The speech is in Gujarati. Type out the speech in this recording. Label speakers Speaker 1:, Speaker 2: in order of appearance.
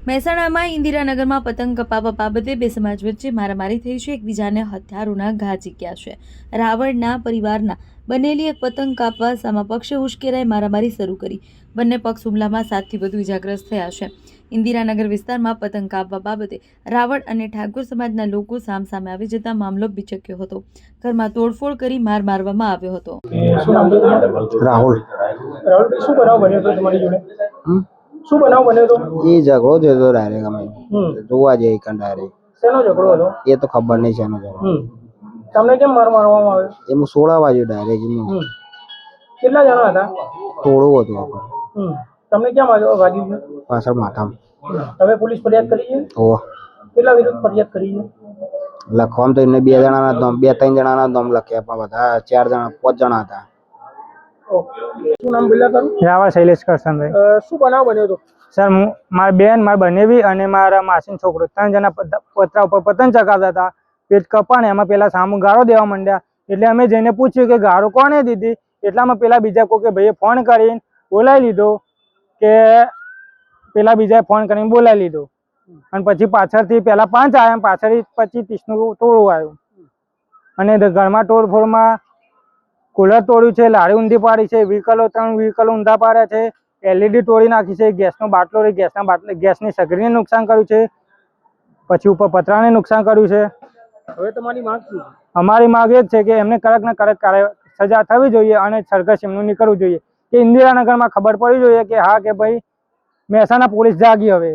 Speaker 1: મહેસાણામાં ઇન્દિરાનગરમાં પતંગ કપાવવા બાબતે બે સમાજ વચ્ચે મારામારી થઈ છે. એકબીજાને હથિયારોના ઘા ઝીક્યા છે. રાવળના પરિવારના બનેલી એક પતંગ કાપવા સામા પક્ષે ઉશ્કેરાઈ મારામારી શરૂ કરી. બંને પક્ષ હુમલામાં 7થી વધુ ઇજાગ્રસ્ત થયા છે. ઇન્દિરાનગર વિસ્તારમાં પતંગ કાપવા બાબતે રાવળ અને ઠાકોર સમાજના લોકો સામસામે આવી જતા મામલો બિચક્યો હતો. ઘરમાં તોડફોડ કરી માર મારવામાં આવ્યો હતો.
Speaker 2: રાહુલ
Speaker 3: શું બનાવ બન્યો હતો તમારી જોડે? શું બનાવ બન્યો હતો?
Speaker 2: એ ઝઘડો થયો હતો ડાયરેક્ટ અમે જોવા જઈએ ડાયરેક્ટ.
Speaker 3: શેનો ઝઘડો હતો?
Speaker 2: એ તો ખબર નહીં શેનો ઝઘડો.
Speaker 3: તમને કેમ મારવામાં આવ્યો?
Speaker 2: એમાં 16 વાગ્યું ડાયરેક્ટ.
Speaker 3: કેટલા જણા હતા?
Speaker 2: થોડું હતું આપણે.
Speaker 3: તમને કેમ વાગ્યું છે?
Speaker 2: પાછળ માથામાં.
Speaker 3: તમે પોલીસ ફરિયાદ કરી છે?
Speaker 2: ઓહ,
Speaker 3: કેટલા વિરુદ્ધ ફરિયાદ કરી છે?
Speaker 2: લખવામાં તો એમને 2 જણાના નામ 2-3 જણાના નામ લખ્યા, પણ બધા 4 જણા 5 જણા હતા.
Speaker 3: શું નામ બોલ્યા તારું?
Speaker 4: રાવળ શૈલેષ કરશનભાઈ.
Speaker 3: શું બનાવ બન્યો હતો?
Speaker 4: સર, મારી બેન, મારી બનેવી અને મારા માસીનો છોકરો 3 જણા પતરા ઉપર પતંગ ચગાવતા હતા. પેટ કપાણે એમાં પેલા સામુ ગાળો દેવા માંડ્યા. એટલે અમે જઈને પૂછ્યું કે ગાળો કોણે દીધી. એટલામાં પેલા બીજા કોઈ ભાઈએ ફોન કરીને બોલાવી લીધો કે પેલા બીજાએ ફોન કરીને બોલાવી લીધો. અને પછી પાછળથી પેલા 5 આવ્યા, પાછળથી 25-30નું ટોળું આવ્યું. અને ઘરમાં તોડફોડમાં કુલર તોડ્યું છે, લારી ઊંધી પાડી છે, 3 વ્હીકલો ઊંધા પાડ્યા છે, LED તોડી નાખી છે, ગેસનો બાટલો ગેસની સગડીને નુકસાન કર્યું છે, પછી ઉપર પતરાને નુકસાન કર્યું છે.
Speaker 3: હવે તમારી માંગ શું?
Speaker 4: અમારી માંગ એ જ છે કે એમને કડક ને કડક સજા થવી જોઈએ અને સરઘસ એમનું નીકળવું જોઈએ. કે ઇન્દિરાનગરમાં ખબર પડવી જોઈએ કે હા કે ભાઈ મહેસાણા પોલીસ જાગી હવે.